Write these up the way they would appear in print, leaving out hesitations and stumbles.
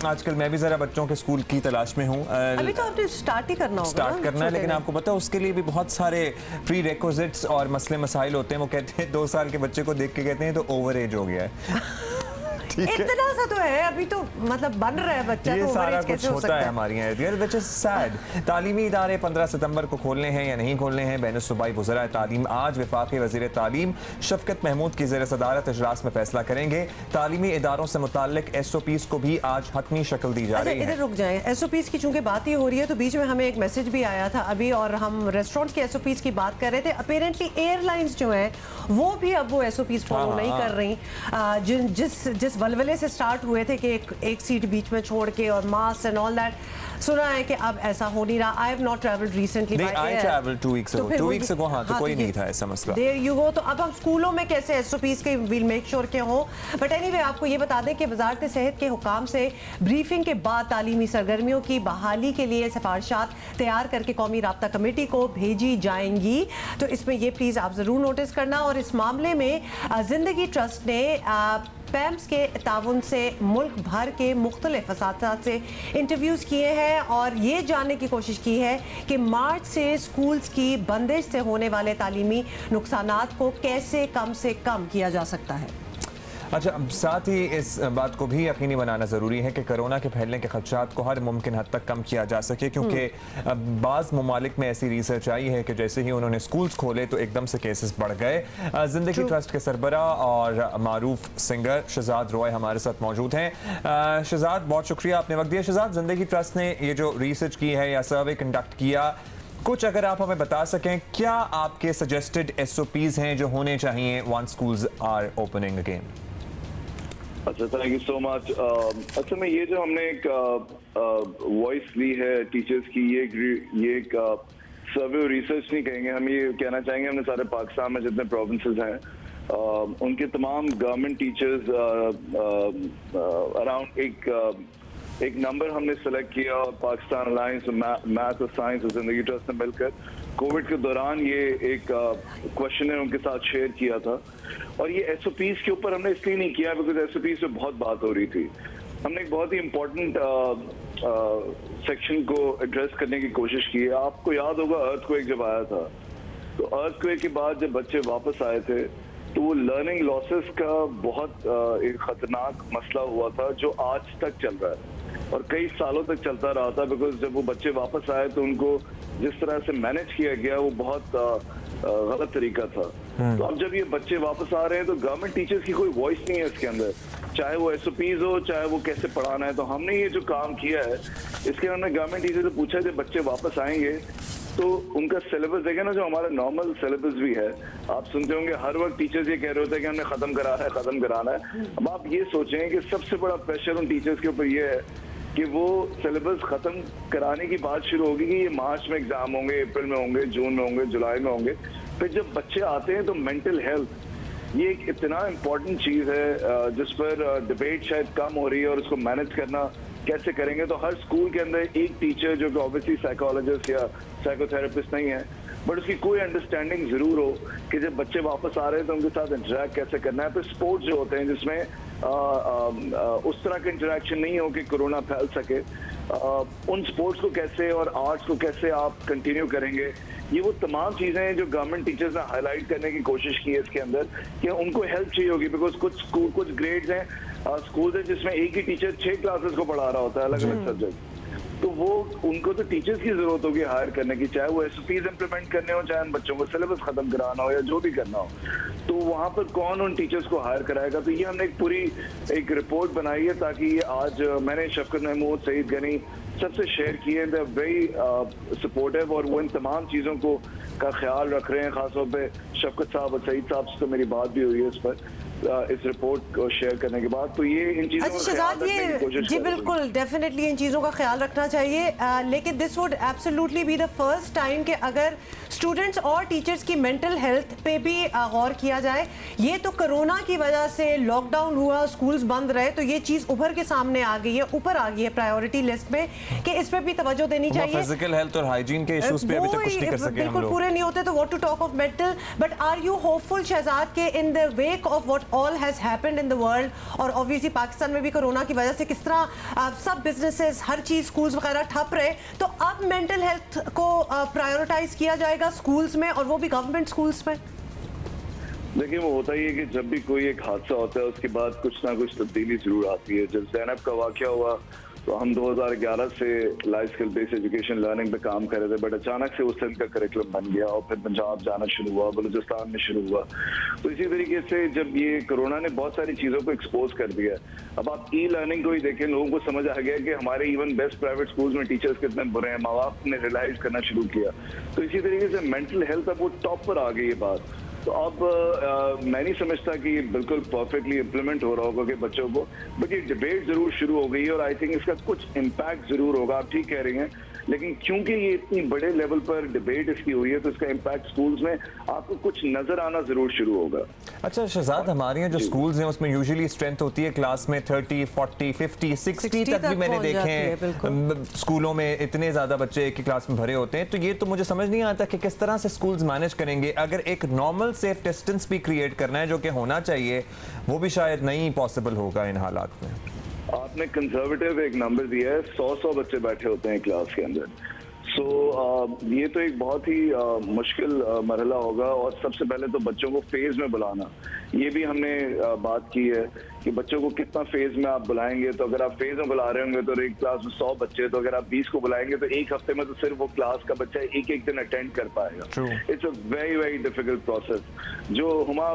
आजकल मैं भी जरा बच्चों के स्कूल की तलाश में हूँ। अभी तो आपने स्टार्ट ही करना होगा, स्टार्ट करना है, लेकिन आपको पता है उसके लिए भी बहुत सारे प्री रिक्विजिट्स और मसले मसाइल होते हैं। वो कहते हैं 2 साल के बच्चे को देख के कहते हैं तो ओवर एज हो गया है। इतना सा तो है, अभी तो मतलब बन रहा है बच्चा, ये तो सारा कुछ होता है हमारी यहाँ, व्हिच इज सैड। तालीमी इदारे 15 सितंबर को खोलने हैं या नहीं खोलने हैं, बैन सूबाई वज़राए तालीम आज वफाकी वज़ीर तालीम शफकत महमूद की ज़ेर सदारत इजलास में फैसला करेंगे। तालीमी इदारों से मुताल्लिक SOPs को भी आज हतमी शक्ल दी जा रही है। इधर रुक जाए, SOPs की चूंकि बात ही हो रही है तो बीच में हमें एक मैसेज भी आया था अभी, और हम रेस्टोरेंट के SOPs की बात कर रहे थे। अपेरेंटली एयरलाइंस जो है वो भी अब वो SOPs फॉलो नहीं कर रही, जिस वलवले से स्टार्ट हुए थे कि एक सीट बीच में छोड़ के और मास्क एंड ऑल दैट, सुना है कि अब ऐसा हो नहीं रहा। I have not travelled recently by air. I travelled 2 weeks ago, 2 weeks ago. हाँ, तो कोई नहीं था ऐसा मसला। There you go. तो अब हम स्कूलों में कैसे SOPs के विल मेक श्योर के हों। बट एनीवे आपको ये बता दें कि वजारत सेहत के हुकाम से ब्रीफिंग के बाद तालीमी सरगर्मियों की बहाली के लिए सिफारिशात तैयार करके कौमी राब्ता कमेटी को भेजी जाएंगी। तो इसमें ये प्लीज़ आप ज़रूर नोटिस करना। और इस मामले में जिंदगी ट्रस्ट ने पैम्स के ताउन से मुल्क भर के मुख्तलिफ असातिज़ा से इंटरव्यूज़ किए हैं और ये जानने की कोशिश की है कि मार्च से स्कूल्स की बंदिश से होने वाले तालीमी नुकसानात को कैसे कम से कम किया जा सकता है। अच्छा, साथ ही इस बात को भी यकीनी बनाना ज़रूरी है कि कोरोना के फैलने के खदशात को हर मुमकिन हद तक कम किया जा सके, क्योंकि बाज़ ममालिक में ऐसी रिसर्च आई है कि जैसे ही उन्होंने स्कूल्स खोले तो एकदम से केसेस बढ़ गए। ज़िंदगी ट्रस्ट के सरबरा और मारूफ सिंगर शहजाद रॉय हमारे साथ मौजूद हैं। शहजाद, बहुत शुक्रिया आपने वक्त दिया। शहजाद, ज़िंदगी ट्रस्ट ने ये जो रिसर्च की है या सर्वे कंडक्ट किया, कुछ अगर आप हमें बता सकें, क्या आपके सजेस्टेड SOPs हैं जो होने चाहिए once schools are opening again? अच्छा, थैंक यू सो मच। अच्छा, मैं ये जो हमने एक वॉइस ली है टीचर्स की, ये एक सर्वे और रिसर्च नहीं कहेंगे, हम ये कहना चाहेंगे हमने सारे पाकिस्तान में जितने प्रोविंसेस हैं उनके तमाम गवर्नमेंट टीचर्स अराउंड एक नंबर हमने सेलेक्ट किया और पाकिस्तान अलायंस मैथ और साइंस और जिंदगी ट्रस्ट ने मिलकर कोविड के दौरान ये एक क्वेश्चन उनके साथ शेयर किया था। और ये SOPs के ऊपर हमने इसलिए नहीं किया बिकॉज SOPs पे बहुत बात हो रही थी। हमने एक बहुत ही इम्पोर्टेंट सेक्शन को एड्रेस करने की कोशिश की है। आपको याद होगा अर्थक्वेक जब आया था, तो अर्थक्वेक के बाद जब बच्चे वापस आए थे तो वो लर्निंग लॉसेस का बहुत एक खतरनाक मसला हुआ था जो आज तक चल रहा है और कई सालों तक चलता रहा था। बिकॉज जब वो बच्चे वापस आए तो उनको जिस तरह से मैनेज किया गया वो बहुत गलत तरीका था। तो अब जब ये बच्चे वापस आ रहे हैं तो गवर्नमेंट टीचर्स की कोई वॉइस नहीं है इसके अंदर, चाहे वो SOPs हो चाहे वो कैसे पढ़ाना है। तो हमने ये जो काम किया है इसके हमने गवर्नमेंट टीचर से पूछा जब बच्चे वापस आएंगे तो उनका सिलेबस देखें ना, जो हमारा नॉर्मल सिलेबस भी है। आप सुनते होंगे हर वक्त टीचर्स ये कह रहे होते हैं कि हमने खत्म कराना है। अब आप ये सोचें कि सबसे बड़ा प्रेशर उन टीचर्स के ऊपर ये है कि वो सिलेबस खत्म कराने की बात शुरू होगी कि ये मार्च में एग्जाम होंगे, अप्रैल में होंगे, जून में होंगे, जुलाई में होंगे। फिर जब बच्चे आते हैं तो मेंटल हेल्थ ये एक इतना इम्पोर्टेंट चीज़ है जिस पर डिबेट शायद कम हो रही है और उसको मैनेज करना कैसे करेंगे। तो हर स्कूल के अंदर एक टीचर जो कि ऑब्वियसली साइकोलॉजिस्ट या साइकोथेरेपिस्ट नहीं है, बट उसकी कोई अंडरस्टैंडिंग जरूर हो कि जब बच्चे वापस आ रहे हैं तो उनके साथ इंटरेक्ट कैसे करना है। फिर स्पोर्ट्स जो होते हैं जिसमें उस तरह का इंटरेक्शन नहीं हो कि कोरोना फैल सके, उन स्पोर्ट्स को कैसे और आर्ट्स को कैसे आप कंटिन्यू करेंगे। ये वो तमाम चीज़ें हैं जो गवर्नमेंट टीचर्स ने हाईलाइट करने की कोशिश की है इसके अंदर कि उनको हेल्प चाहिए होगी। बिकॉज कुछ ग्रेड्स हैं, स्कूल्स हैं जिसमें एक ही टीचर 6 क्लासेस को पढ़ा रहा होता है, अलग अलग सब्जेक्ट। तो वो उनको तो टीचर्स की जरूरत होगी हायर करने की, चाहे वो SOPs इंप्लीमेंट करने हो, चाहे उन बच्चों को सिलेबस खत्म कराना हो या जो भी करना हो। तो वहाँ पर कौन उन टीचर्स को हायर कराएगा। तो ये हमने एक पूरी एक रिपोर्ट बनाई है ताकि ये आज मैंने शफकत महमूद, सईद गनी सबसे शेयर किए। दे आर वेरी सपोर्टिव और वो इन तमाम चीज़ों को का ख्याल रख रहे हैं। खासतौर पर शफकत साहब और सईद साहब से तो मेरी बात भी हुई है इस पर इस रिपोर्ट को शेयर करने के बाद। तो ये इन चीज़ों का ख्याल रखने की कोशिश जी बिल्कुल, डेफिनेटली इन चीज़ों का ख्याल रखना चाहिए। लेकिन this would absolutely be the first time कि अगर स्टूडेंट्स और टीचर्स की मेंटल हेल्थ पे भी गौर किया जाए। ये तो कोरोना की वजह से लॉकडाउन हुआ, स्कूल्स बंद रहे, तो ये चीज़ उभर के सामने आ गई है, ऊपर आ गई है प्रायोरिटी लिस्ट में कि इस पर भी तवज्जो देनी चाहिए। फिजिकल हेल्थ और हाइजीन के इश्यूज पे अभी तक कुछ नहीं कर सके हम लोग। पूरे नहीं होते तो what to talk of mental. But are you hopeful Shehzad के in the wake of what all has happened in the world और ऑब्वियसली पाकिस्तान में भी कोरोना की वजह से किस तरह सब बिजनेसेस हर चीज स्कूल्स वगैरह ठप रहे, तो अब मेंटल हेल्थ को प्रायोरिटाइज किया जाएगा स्कूल्स में और वो भी गवर्नमेंट स्कूल्स में। देखिए वो होता ही है कि जब भी कोई एक हादसा होता है उसके बाद कुछ ना कुछ तब्दीली जरूर आती है। जब ज़ैनब का वाक़या हुआ तो हम 2011 से life skill based education learning पे काम कर रहे थे, बट अचानक से उस सिंध का करिकुलम बन गया और फिर पंजाब जाना शुरू हुआ, बलूचिस्तान में शुरू हुआ। तो इसी तरीके से जब ये कोरोना ने बहुत सारी चीज़ों को एक्सपोज कर दिया, अब आप ई लर्निंग को ही देखें, लोगों को समझ आ गया कि हमारे इवन बेस्ट प्राइवेट स्कूल्स में टीचर्स कितने बुरे हैं, माँ बाप ने रियलाइज करना शुरू किया। तो इसी तरीके से मेंटल हेल्थ अब वो टॉप पर आ गई ये बात। तो अब मैं नहीं समझता कि ये बिल्कुल परफेक्टली इम्प्लीमेंट हो रहा होगा कि बच्चों को, बट ये डिबेट जरूर शुरू हो गई है और आई थिंक इसका कुछ इम्पैक्ट जरूर होगा। आप ठीक कह रही हैं, लेकिन क्योंकि ये इतनी बड़े लेवल पर डिबेट इसकी हुई है तो इसका इम्पैक्ट स्कूल्स में आपको कुछ नजर आना जरूर शुरू होगा। अच्छा शहजाद, हमारे यहाँ जो स्कूल्स हैं उसमें यूजुअली स्ट्रेंथ होती है क्लास में 30, 40, 50, 60 तक भी मैंने देखे हैं स्कूलों में, इतने ज्यादा बच्चे एक ही क्लास में भरे होते हैं। तो ये तो मुझे समझ नहीं आता कि किस तरह से स्कूल्स मैनेज करेंगे अगर एक नॉर्मल सेफ डिस्टेंस भी क्रिएट करना है जो कि होना चाहिए, वो भी शायद नहीं पॉसिबल होगा इन हालात में। आपने कंजर्वेटिव एक नंबर दिया है, 100 बच्चे बैठे होते हैं क्लास के अंदर। ये तो एक बहुत ही मुश्किल मरहला होगा और सबसे पहले तो बच्चों को फेज में बुलाना, ये भी हमने बात की है कि बच्चों को कितना फेज में आप बुलाएंगे। तो अगर आप फेज में बुला रहे होंगे तो एक क्लास में 100 बच्चे, तो अगर आप 20 को बुलाएंगे तो एक हफ्ते में तो सिर्फ वो क्लास का बच्चा एक दिन अटेंड कर पाएगा। It's a very very difficult process. जो हुमा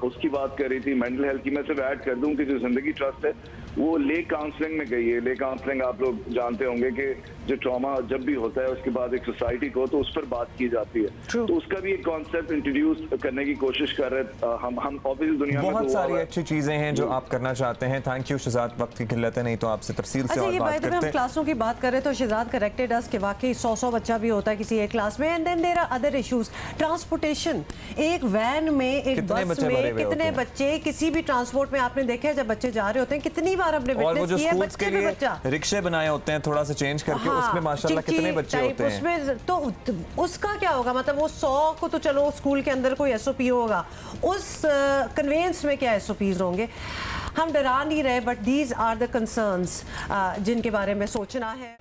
उसकी बात कर रही थी मेंटल हेल्थ की, मैं सिर्फ ऐड कर दूं कि जो जिंदगी ट्रस्ट है वो ले काउंसलिंग में गई है। ले काउंसलिंग आप लोग जानते होंगे कि जो ट्रॉमा जब भी होता है उसके बाद एक सोसाइटी को तो उस पर बात की जाती है। तो उसका भी एक कॉन्सेप्ट इंट्रोड्यूस करने की कोशिश कर रहे हैं हम ऑब्वियसली दुनिया में। बहुत सारी अच्छी चीजें हैं जो आप करना चाहते हैं। थैंक यू शहजाद, वक्त की किल्लत है, नहीं तो आपसे तफसील से और बात करते हैं। हम क्लासों की बात करें तो शहजाद करेक्टेड अस कि वाकई 100 बच्चा भी होता है किसी एक क्लास में। And then there are other issues, transportation, एक वैन में एक बस में कितने बच्चे, किसी भी ट्रांसपोर्ट में आपने देखा है जब बच्चे जा रहे होते हैं कितनी बार आपने विटनेस किया है बच्चे पे बच्चा रिक्शे बनाए होते हैं थोड़ा सा चेंज करके, उसमें माशाल्लाह कितने बच्चे होते हैं उसमें। तो उसका क्या होगा, मतलब वो 100 को तो चलो स्कूल के अंदर कोई SOP होगा, उस कन्वेंस में क्या SOPs होंगे। हम डरा नहीं रहे, but these are the concerns जिनके बारे में सोचना है।